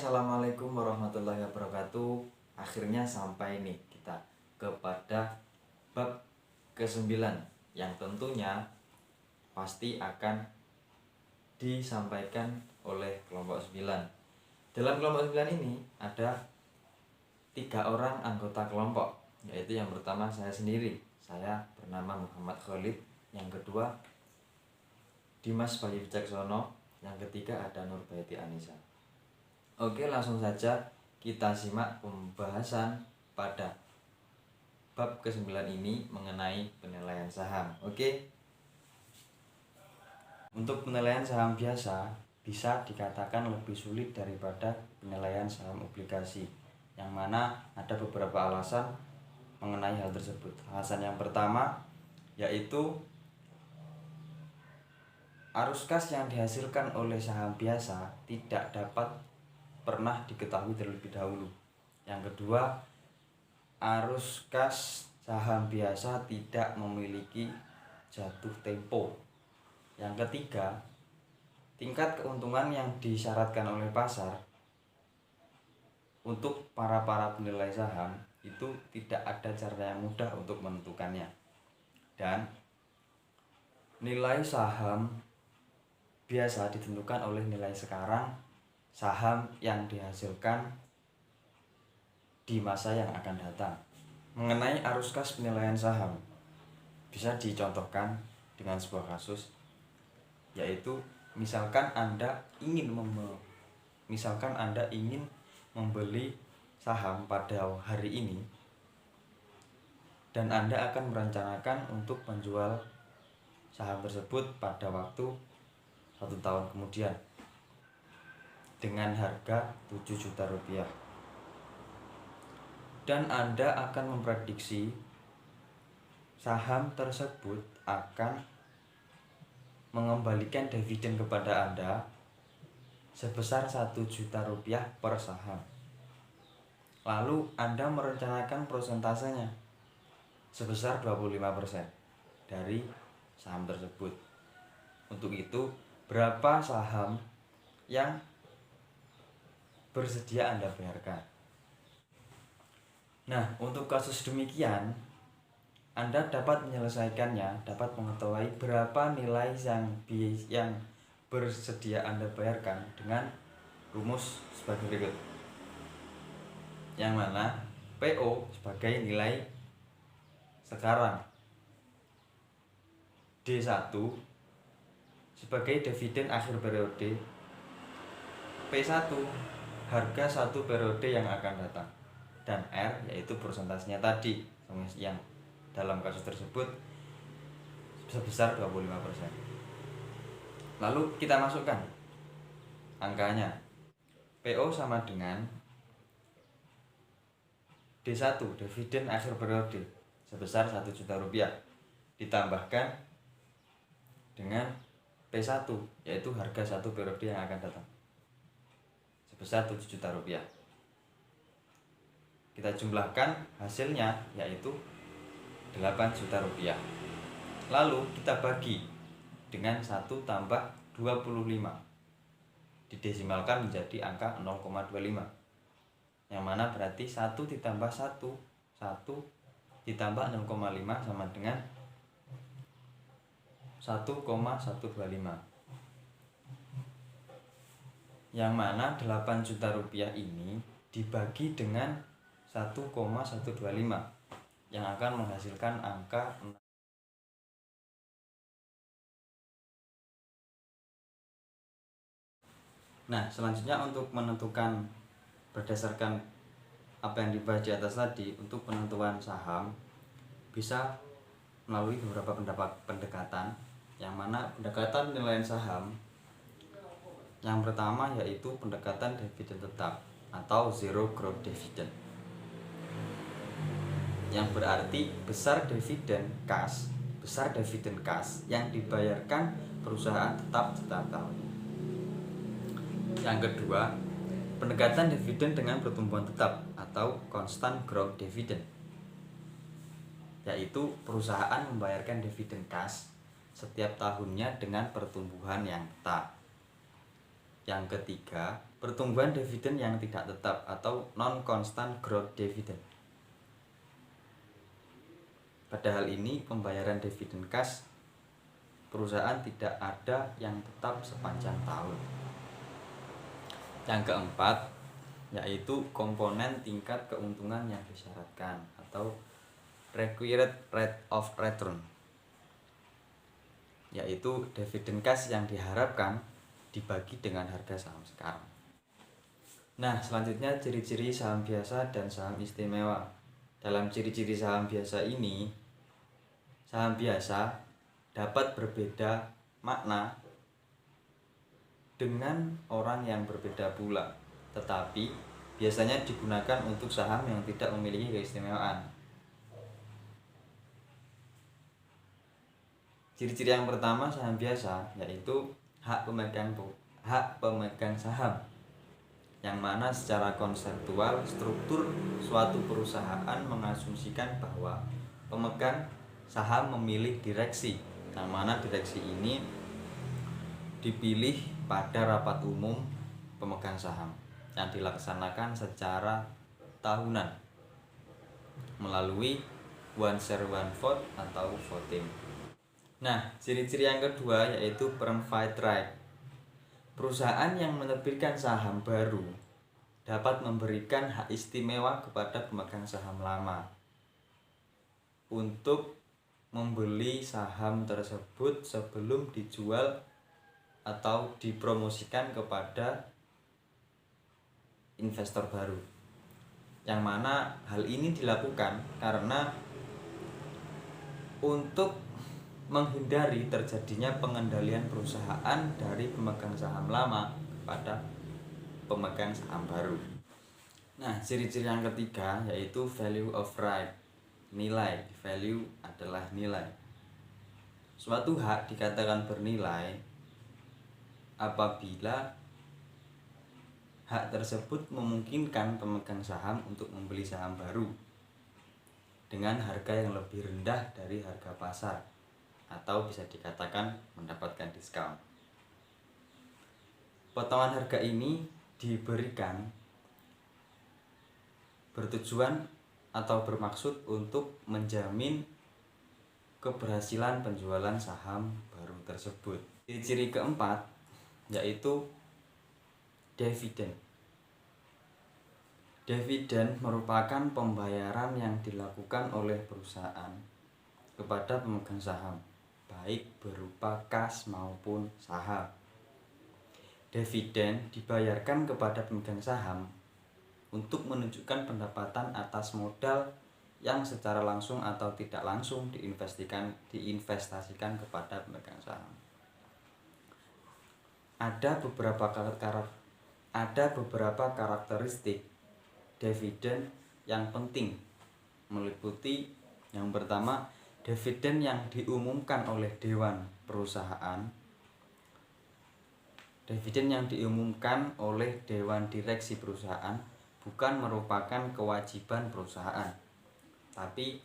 Assalamualaikum warahmatullahi wabarakatuh. Akhirnya sampai nih kita kepada bab ke-9 yang tentunya pasti akan disampaikan oleh kelompok 9. Dalam kelompok 9 ini ada 3 orang anggota kelompok, yaitu yang pertama saya sendiri, saya bernama Muhammad Khalid. Yang kedua Dimas Bayu Wicaksono. Yang ketiga ada Nurbaiti Anissa. Oke, langsung saja kita simak pembahasan pada bab ke-9 ini mengenai penilaian saham. Oke. Untuk penilaian saham biasa bisa dikatakan lebih sulit daripada penilaian saham obligasi, yang mana ada beberapa alasan mengenai hal tersebut. Alasan yang pertama yaitu arus kas yang dihasilkan oleh saham biasa tidak dapat pernah diketahui terlebih dahulu. Yang kedua, arus kas saham biasa tidak memiliki jatuh tempo. Yang ketiga, tingkat keuntungan yang disyaratkan oleh pasar untuk para penilai saham itu tidak ada cara yang mudah untuk menentukannya. Dan nilai saham biasa ditentukan oleh nilai sekarang saham yang dihasilkan di masa yang akan datang. Mengenai arus kas penilaian saham bisa dicontohkan dengan sebuah kasus, yaitu misalkan Anda ingin membeli saham pada hari ini dan Anda akan merencanakan untuk menjual saham tersebut pada waktu 1 tahun kemudian dengan harga 7 juta rupiah, dan Anda akan memprediksi saham tersebut akan mengembalikan dividen kepada Anda sebesar 1 juta rupiah per saham. Lalu Anda merencanakan persentasenya sebesar 25% dari saham tersebut. Untuk itu, berapa saham yang bersedia Anda bayarkan? Nah, untuk kasus demikian Anda dapat menyelesaikannya, dapat mengetahui berapa nilai yang bersedia Anda bayarkan dengan rumus sebagai berikut. Yang mana PO sebagai nilai sekarang, D1 sebagai dividen akhir periode, P1 harga 1 periode yang akan datang, dan R yaitu persentasenya tadi yang dalam kasus tersebut sebesar 25%. Lalu kita masukkan angkanya. PO sama dengan D1 dividen akhir periode sebesar 1 juta rupiah ditambahkan dengan P1 yaitu harga 1 periode yang akan datang sebesar 7 juta rupiah. Kita jumlahkan hasilnya yaitu 8 juta rupiah. Lalu kita bagi dengan 1 tambah 25, didesimalkan menjadi angka 0,25, yang mana berarti 1 ditambah 1 ditambah 0,5 sama dengan 1,125, yang mana 8 juta rupiah ini dibagi dengan 1,125 yang akan menghasilkan angka 6. Nah, selanjutnya untuk menentukan berdasarkan apa yang dibahas di atas tadi, untuk penentuan saham bisa melalui beberapa pendekatan, yang mana pendekatan penilaian saham yang pertama yaitu pendekatan dividen tetap atau zero growth dividend, yang berarti besar dividen kas yang dibayarkan perusahaan tetap setiap tahun. Yang kedua, pendekatan dividen dengan pertumbuhan tetap atau constant growth dividend, yaitu perusahaan membayarkan dividen kas setiap tahunnya dengan pertumbuhan yang tetap. Yang ketiga, pertumbuhan dividen yang tidak tetap atau non-constant growth dividend. Pada hal ini, pembayaran dividen cash perusahaan tidak ada yang tetap sepanjang tahun. Yang keempat, yaitu komponen tingkat keuntungan yang disyaratkan atau required rate of return, yaitu dividen cash yang diharapkan dibagi dengan harga saham sekarang. Nah, selanjutnya ciri-ciri saham biasa dan saham istimewa. Dalam ciri-ciri saham biasa ini, saham biasa dapat berbeda makna dengan orang yang berbeda pula, tetapi biasanya digunakan untuk saham yang tidak memiliki keistimewaan. Ciri-ciri yang pertama saham biasa yaitu hak pemegang saham, yang mana secara konseptual struktur suatu perusahaan mengasumsikan bahwa pemegang saham memilih direksi, yang mana direksi ini dipilih pada rapat umum pemegang saham yang dilaksanakan secara tahunan melalui one share one vote atau voting. Nah, ciri-ciri yang kedua yaitu permanent right. Perusahaan yang menerbitkan saham baru dapat memberikan hak istimewa kepada pemegang saham lama untuk membeli saham tersebut sebelum dijual atau dipromosikan kepada investor baru. Yang mana hal ini dilakukan karena untuk menghindari terjadinya pengendalian perusahaan dari pemegang saham lama kepada pemegang saham baru. Nah, ciri-ciri yang ketiga yaitu value of right. Nilai, value adalah nilai. Suatu hak dikatakan bernilai apabila hak tersebut memungkinkan pemegang saham untuk membeli saham baru dengan harga yang lebih rendah dari harga pasar, atau bisa dikatakan mendapatkan diskon. Potongan harga ini diberikan bertujuan atau bermaksud untuk menjamin keberhasilan penjualan saham baru tersebut. Ciri keempat yaitu dividen. Dividen merupakan pembayaran yang dilakukan oleh perusahaan kepada pemegang saham, baik berupa kas maupun saham. Dividen dibayarkan kepada pemegang saham untuk menunjukkan pendapatan atas modal yang secara langsung atau tidak langsung diinvestasikan kepada pemegang saham. Ada beberapa karakteristik dividen yang penting, meliputi yang pertama, dividen yang diumumkan oleh dewan perusahaan. Dividen yang diumumkan oleh dewan direksi perusahaan bukan merupakan kewajiban perusahaan, tapi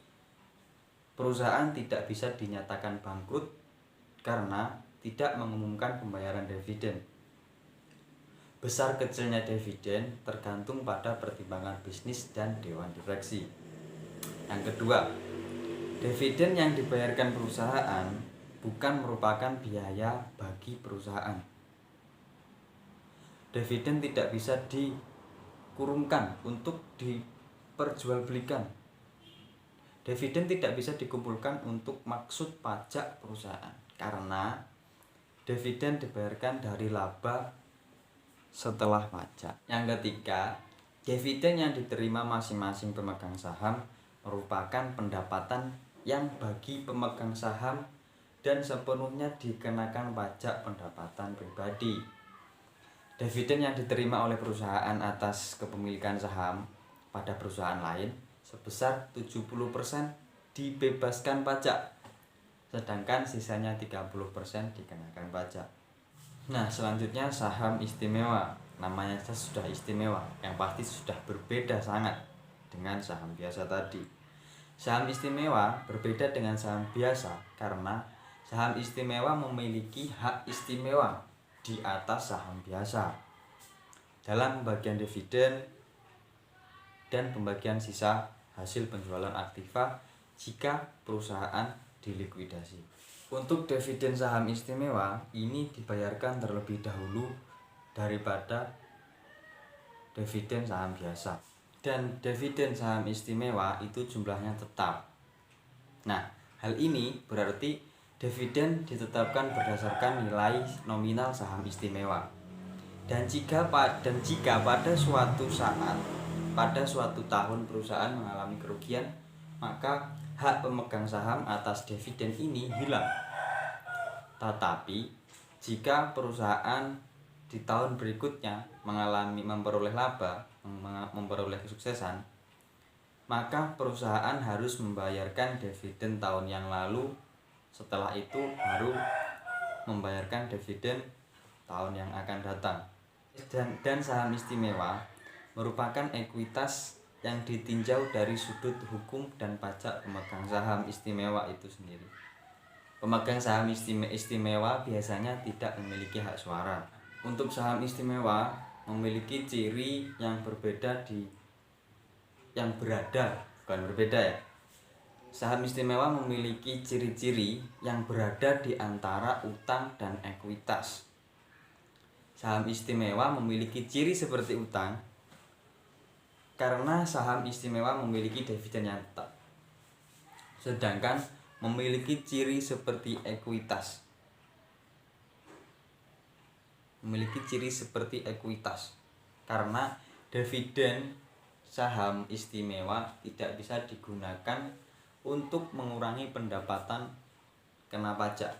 perusahaan tidak bisa dinyatakan bangkrut karena tidak mengumumkan pembayaran dividen. Besar kecilnya dividen tergantung pada pertimbangan bisnis dan dewan direksi. Yang kedua, dividen yang dibayarkan perusahaan bukan merupakan biaya bagi perusahaan. Dividen tidak bisa dikurungkan untuk diperjualbelikan. Dividen tidak bisa dikumpulkan untuk maksud pajak perusahaan, karena dividen dibayarkan dari laba setelah pajak. Yang ketiga, dividen yang diterima masing-masing pemegang saham merupakan pendapatan yang bagi pemegang saham dan sepenuhnya dikenakan pajak pendapatan pribadi. Dividen yang diterima oleh perusahaan atas kepemilikan saham pada perusahaan lain sebesar 70% dibebaskan pajak, sedangkan sisanya 30% dikenakan pajak. Nah, selanjutnya saham istimewa. Namanya saja sudah istimewa, yang pasti sudah berbeda sangat dengan saham biasa tadi. Saham istimewa berbeda dengan saham biasa karena saham istimewa memiliki hak istimewa di atas saham biasa. dalam pembagian dividen dan pembagian sisa hasil penjualan aktiva jika perusahaan dilikuidasi. Untuk dividen saham istimewa ini dibayarkan terlebih dahulu daripada dividen saham biasa. Dan dividen saham istimewa itu jumlahnya tetap. Nah, hal ini berarti dividen ditetapkan berdasarkan nilai nominal saham istimewa. Dan jika pada suatu saat, pada suatu tahun perusahaan mengalami kerugian, maka hak pemegang saham atas dividen ini hilang. Tetapi jika perusahaan di tahun berikutnya memperoleh laba, memperoleh kesuksesan, maka perusahaan harus membayarkan dividen tahun yang lalu. Setelah itu baru membayarkan dividen tahun yang akan datang. Dan saham istimewa merupakan ekuitas yang ditinjau dari sudut hukum dan pajak pemegang saham istimewa itu sendiri. Pemegang saham istimewa biasanya tidak memiliki hak suara. Untuk saham istimewa memiliki ciri yang berbeda Saham istimewa memiliki ciri-ciri yang berada di antara utang dan ekuitas. Saham istimewa memiliki ciri seperti utang karena saham istimewa memiliki dividen yang tetap, sedangkan memiliki ciri seperti ekuitas. Karena dividen saham istimewa tidak bisa digunakan untuk mengurangi pendapatan kena pajak.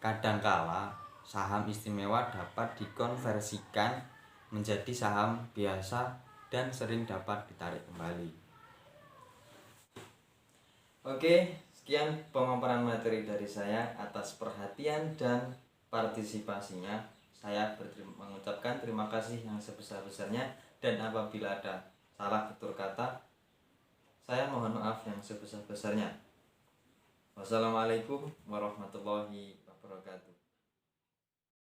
Kadangkala saham istimewa dapat dikonversikan menjadi saham biasa dan sering dapat ditarik kembali. Oke, sekian pemaparan materi dari saya. Atas perhatian dan partisipasinya, saya mengucapkan terima kasih yang sebesar-besarnya, dan apabila ada salah tutur kata, saya mohon maaf yang sebesar-besarnya. Wassalamualaikum warahmatullahi wabarakatuh.